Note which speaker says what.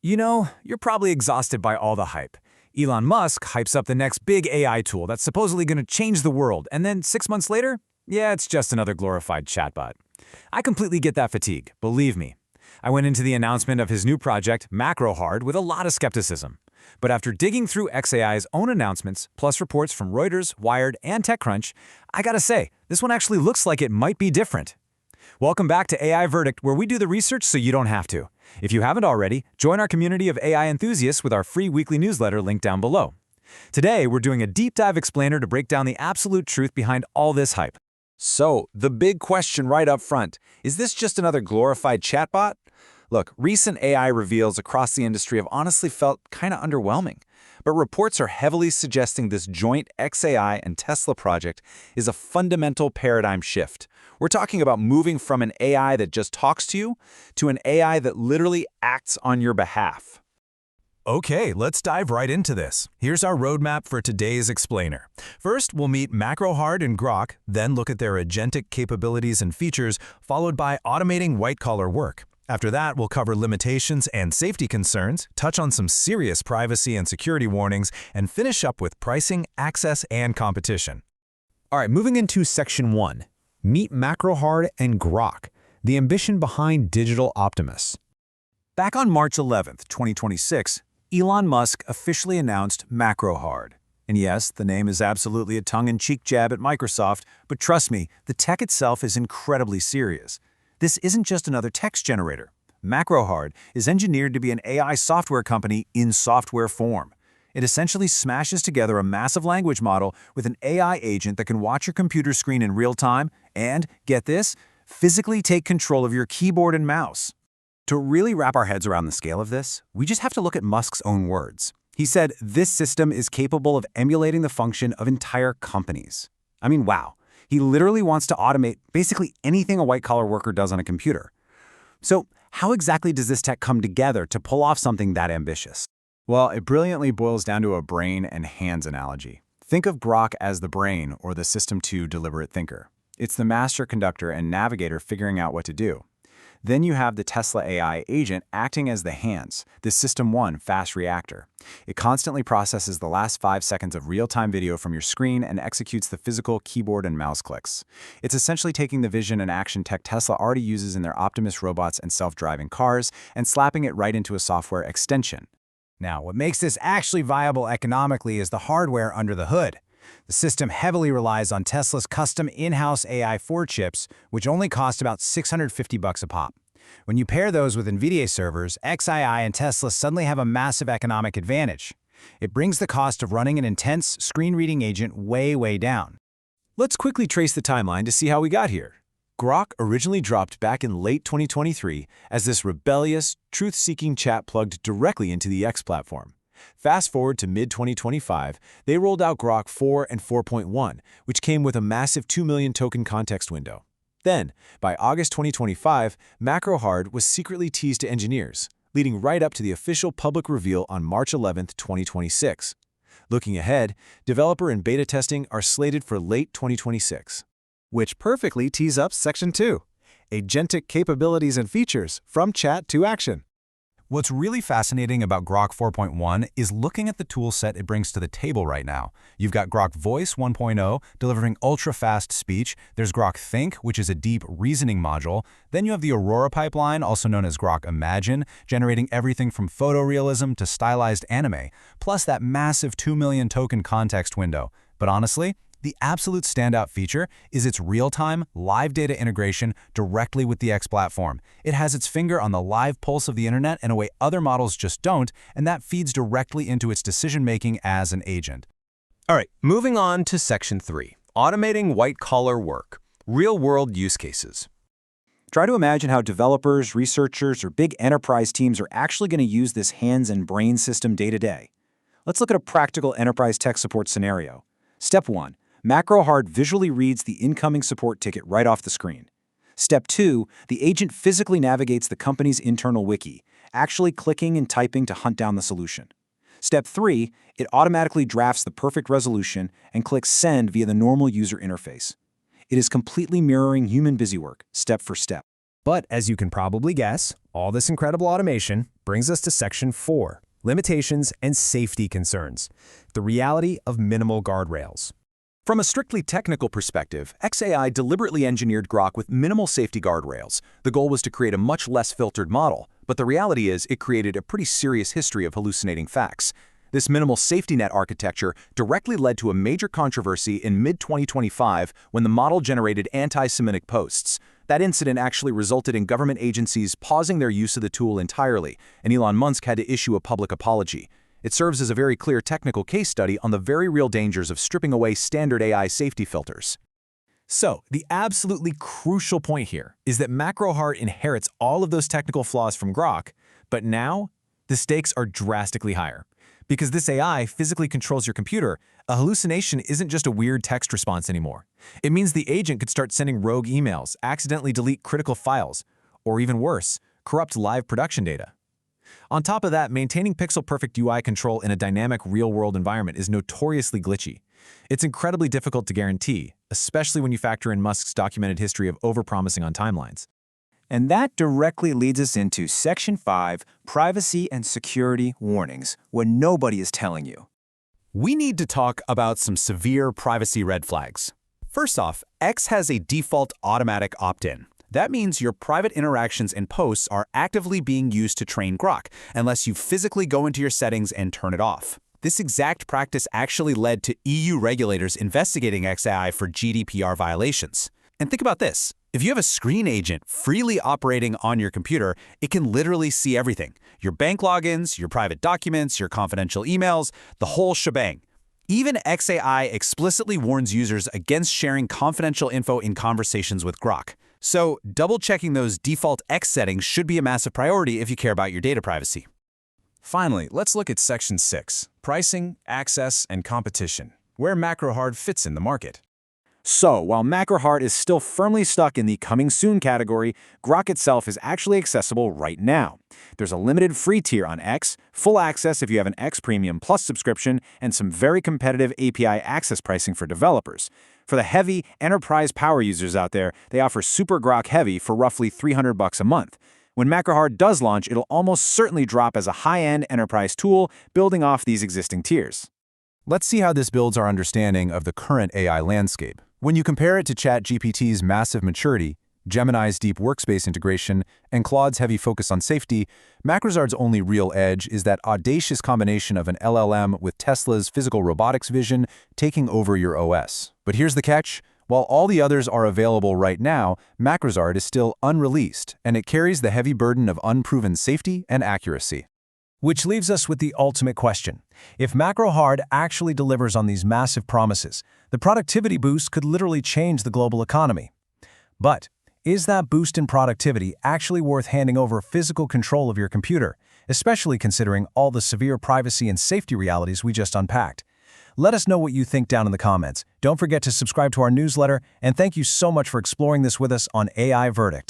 Speaker 1: You know, you're probably exhausted by all the hype. Elon Musk hypes up the next big AI tool that's supposedly going to change the world, and then 6 months later, yeah, it's just another glorified chatbot. I completely get that fatigue, believe me. I went into the announcement of his new project, Macrohard, with a lot of skepticism. But after digging through XAI's own announcements, plus reports from Reuters, Wired, and TechCrunch, I gotta say, this one actually looks like it might be different. Welcome back to AI Verdict, where we do the research so you don't have to. If you haven't already, join our community of AI enthusiasts with our free weekly newsletter linked down below. Today, we're doing a deep dive explainer to break down the absolute truth behind all this hype.
Speaker 2: So, the big question right up front, is this just another glorified chatbot? Look, recent AI reveals across the industry have honestly felt kind of underwhelming. But reports are heavily suggesting this joint XAI and Tesla project is a fundamental paradigm shift. We're talking about moving from an AI that just talks to you to an AI that literally acts on your behalf.
Speaker 1: Okay, let's dive right into this. Here's our roadmap for today's explainer. First, we'll meet Macrohard and Grock, then look at their agentic capabilities and features, followed by automating white-collar work. After that, we'll cover limitations and safety concerns, touch on some serious privacy and security warnings, and finish up with pricing, access, and competition. All right, moving into Section 1. Meet Macrohard and Grock, the ambition behind digital Optimus. Back on March 11th, 2026, Elon Musk officially announced Macrohard. And yes, the name is absolutely a tongue-in-cheek jab at Microsoft, but trust me, the tech itself is incredibly serious. This isn't just another text generator. Macrohard is engineered to be an AI software company in software form. It essentially smashes together a massive language model with an AI agent that can watch your computer screen in real time and, get this, physically take control of your keyboard and mouse. To really wrap our heads around the scale of this, we just have to look at Musk's own words. He said, "This system is capable of emulating the function of entire companies." I mean, wow. He literally wants to automate basically anything a white-collar worker does on a computer. So, how exactly does this tech come together to pull off something that ambitious? Well, it brilliantly boils down to a brain and hands analogy. Think of Grock as the brain or the System 2 deliberate thinker. It's the master conductor and navigator figuring out what to do. Then you have the Tesla AI agent acting as the hands, the System 1 fast reactor. It constantly processes the last 5 seconds of real-time video from your screen and executes the physical keyboard and mouse clicks. It's essentially taking the vision and action tech Tesla already uses in their Optimus robots and self-driving cars and slapping it right into a software extension. Now, what makes this actually viable economically is the hardware under the hood. The system heavily relies on Tesla's custom in-house AI4 chips, which only cost about $650 a pop. When you pair those with NVIDIA servers, XAI and Tesla suddenly have a massive economic advantage. It brings the cost of running an intense, screen-reading agent way down. Let's quickly trace the timeline to see how we got here. Grock originally dropped back in late 2023 as this rebellious, truth-seeking chat plugged directly into the X platform. Fast forward to mid-2025, they rolled out Grock 4 and 4.1, which came with a massive 2 million token context window. Then, by August 2025, Macrohard was secretly teased to engineers, leading right up to the official public reveal on March 11, 2026. Looking ahead, developer and beta testing are slated for late 2026. Which perfectly tees up Section 2, Agentic Capabilities and Features from Chat to Action. What's really fascinating about Grock 4.1 is looking at the toolset it brings to the table right now. You've got Grock Voice 1.0, delivering ultra-fast speech. There's Grock Think, which is a deep reasoning module. Then you have the Aurora pipeline, also known as Grock Imagine, generating everything from photorealism to stylized anime, plus that massive 2 million token context window. But honestly, the absolute standout feature is its real-time, live data integration directly with the X platform. It has its finger on the live pulse of the internet in a way other models just don't, and that feeds directly into its decision-making as an agent. All right, moving on to Section 3, automating white-collar work, real-world use cases. Try to imagine how developers, researchers, or big enterprise teams are actually going to use this hands and brain system day to day. Let's look at a practical enterprise tech support scenario. Step 1. Macrohard visually reads the incoming support ticket right off the screen. Step 2, the agent physically navigates the company's internal wiki, actually clicking and typing to hunt down the solution. Step 3, it automatically drafts the perfect resolution and clicks send via the normal user interface. It is completely mirroring human busywork, step for step. But as you can probably guess,
Speaker 3: All this incredible automation brings us to Section 4, Limitations and Safety Concerns, the reality of minimal guardrails.
Speaker 2: From a strictly technical perspective, XAI deliberately engineered Grock with minimal safety guardrails. The goal was to create a much less filtered model, but the reality is it created a pretty serious history of hallucinating facts. This minimal safety net architecture directly led to a major controversy in mid-2025 when the model generated anti-Semitic posts. That incident actually resulted in government agencies pausing their use of the tool entirely, and Elon Musk had to issue a public apology. It serves as a very clear technical case study on the very real dangers of stripping away standard AI safety filters.
Speaker 3: So, the absolutely crucial point here is that Macrohard inherits all of those technical flaws from Grock, but now the stakes are drastically higher. Because this AI physically controls your computer, a hallucination isn't just a weird text response anymore. It means the agent could start sending rogue emails, accidentally delete critical files, or even worse, corrupt live production data. On top of that, maintaining pixel-perfect UI control in a dynamic real-world environment is notoriously glitchy. It's incredibly difficult to guarantee, especially when you factor in Musk's documented history of overpromising on timelines.
Speaker 4: And that directly leads us into Section 5, Privacy and Security Warnings, what nobody is telling you.
Speaker 1: We need to talk about some severe privacy red flags. First off, X has a default automatic opt-in. That means your private interactions and posts are actively being used to train Grock, unless you physically go into your settings and turn it off. This exact practice actually led to EU regulators investigating XAI for GDPR violations. And think about this. If you have a screen agent freely operating on your computer, it can literally see everything. Your bank logins, your private documents, your confidential emails, the whole shebang. Even XAI explicitly warns users against sharing confidential info in conversations with Grock. So, double-checking those default X settings should be a massive priority if you care about your data privacy.
Speaker 3: Finally, let's look at Section 6, Pricing, Access, and Competition, where Macrohard fits in the market.
Speaker 4: So, while Macrohard is still firmly stuck in the coming soon category, Grock itself is actually accessible right now. There's a limited free tier on X, full access if you have an X Premium Plus subscription, and some very competitive API access pricing for developers. For the heavy, enterprise power users out there, they offer Super Grock Heavy for roughly $300 a month. When Macrohard does launch, it'll almost certainly drop as a high-end enterprise tool, building off these existing tiers.
Speaker 1: Let's see how this builds our understanding of the current AI landscape. When you compare it to ChatGPT's massive maturity, Gemini's deep workspace integration, and Claude's heavy focus on safety, Macrohard's only real edge is that audacious combination of an LLM with Tesla's physical robotics vision taking over your OS. But here's the catch. While all the others are available right now, Macrohard is still unreleased, and it carries the heavy burden of unproven safety and accuracy.
Speaker 3: Which leaves us with the ultimate question. If Macrohard actually delivers on these massive promises, the productivity boost could literally change the global economy. But is that boost in productivity actually worth handing over physical control of your computer, especially considering all the severe privacy and safety realities we just unpacked? Let us know what you think down in the comments. Don't forget to subscribe to our newsletter, and thank you so much for exploring this with us on AI Verdict.